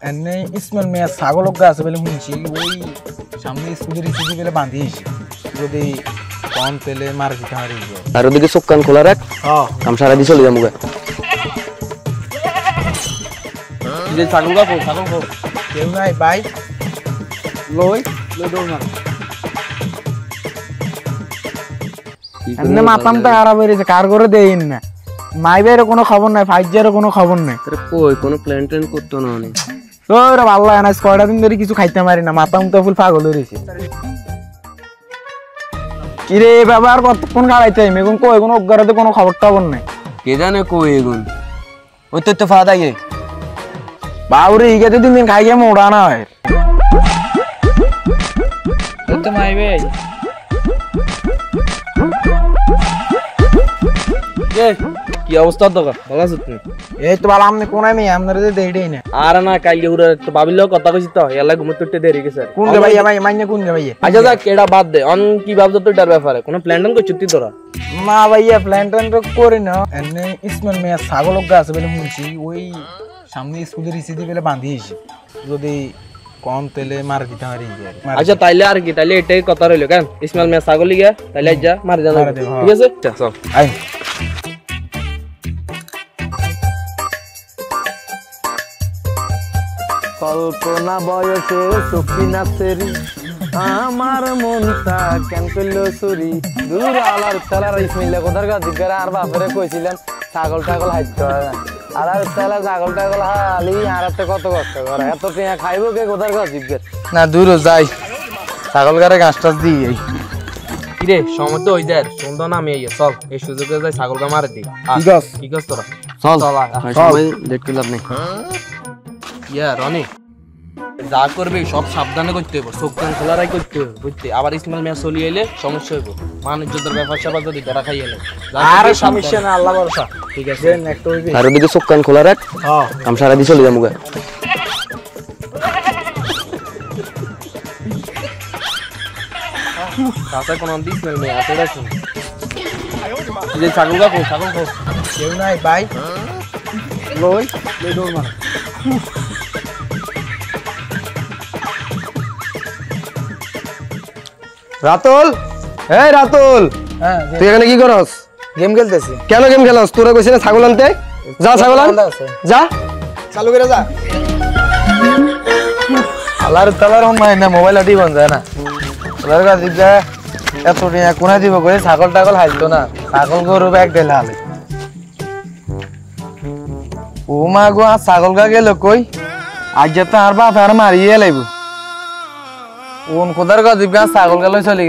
এনে ইসমাইল মিয়া ছাগল আছে বলে শুনছি, ওই সামনে স্কুটি রিসিটি বলে বাঁধিয়েছি, যদি কম তেলে মার দিতে পারি। আর ওদিকে চোখ কান খোলা রাখ, কাম সারা দিয়ে চলে যাবো। ছাগল গা ছাগল কেউ নাই ভাই, লই লই দৌড় মার। এমনি মাতাম তো খারাপ হয়েছে, কার করে দেইন না, মাই ভাইয়ের কোনো খবর নাই, ফাইজারও কোনো খবর নাই। কই কোনো প্ল্যান ট্যান করতো না অনেক। তোর আল্লাহ জানাস কয়টা দিন ধরে কিছু খাইতে পারি না, মাতাম তো ফুল পাগল হয়েছে। কিরে ব্যবহার কতক্ষণ খাড়াইতে এখন কই কোনো অজ্ঞাতে কোনো খবর টবর নাই। কে জানে কই এগুন ওই তো ফাদা গিয়ে বাউরে ইগাতে দিন দিন খাই গিয়ে মোড়া না হয় তো মাই ভাই। কি অবস্থা তো ভালো আছো তুমি? এই তো ভালো। আপনি কোন আমি আপনার দেইডেই না। আর না কালকে উড়ে তো ভাবিলো কথা কইছি তো এলা ঘুমতে উঠতে দেরি গেছে। কোন গে ভাই ভাই মাইনে কোন গে ভাই? আচ্ছা যা কেডা বাদ দে, অন কি ভাবছ তো এটার ব্যাপারে কোন প্ল্যান ট্যান করছিস তুই তোরা? না ভাইয়া প্ল্যান ট্যান তো করি না। এনে ইসমাইল মিয়া ছাগল আছে বলে শুনছি, ওই সামনে স্কুটি রিসিটি বলে বাঁধিয়েছি, যদি কম তেলে মার দিতে পারি। আচ্ছা তাইলে আর কি, তাইলে এটাই কথা রইলো কেন? ইসমাইল মিয়া ছাগল গিয়া তাইলে যা মারি জানা, ঠিক আছে? চল আই। কল্পনা বয়সে সখী নাচেরি, আমার মনটা কেন করলো চুরি। দূর আলার তেলার ইসমাইল কোথার কাছে জিজ্ঞাসা আর বাপরে কইছিলাম ছাগল টাগল হাইতে হয় না, আর তেলা ছাগল টাগল হালি হারাতে কত কষ্ট করে, এত টিয়া খাইবো কে কোথার কাছে জিজ্ঞাসা না। দূর যাই ছাগল গারে ঘাস টাস দিই। কিরে সময় তো ওই দেয় সন্ধ্যা নামে চল এই সুযোগে যাই ছাগল গা মারে দিই। ঠিক আছে তোরা চল সময় লেট করলাম নেই। ইয়া রনি যা করবে সব সাবধানে করতে হবে, চোখ কান খোলা রাই করতে হবে বুঝতে। আবার ইসমাইল মিয়া চলি এলে সমস্যা হইব, মানুষ যদের ব্যাপার স্যাপার যদি ধরা খাই এলে আর সমস্যা না, আল্লাহ ভরসা। ঠিক আছে নেক্সট হইবে। আর ওদিকে চোখ কান খোলা রাখ, কাম সারা দিয়ে চলে যাবো। কাছে কোন ইসমাইল মিয়া আছে দেখুন যে ছাগল গা ছাগল কেউ নাই ভাই, লই লই দৌড় মার। রাতুল, এই রাতুল, তুই এখানে কি করস? গেম খেলতেছি। কেন গেম খেলস? তোরা কইছিস না ছাগল আনতে, যা ছাগল আন, যা চালু করে যা। আল্লাহর তালার হয় না, মোবাইল আদি বন্ধ যায় না। ওদের কাছে যা এত টিয়া কোনা দিব কই, ছাগল টাগল হাইতো না, ছাগল গরু ব্যাগ দিলে হালে। ও মা গো, আর ছাগল গা গেল কই? আজ তো আর বাপ আর মারিয়ে লাইব। কোন কোদার কাছে ছাগল গেল চলে গেল।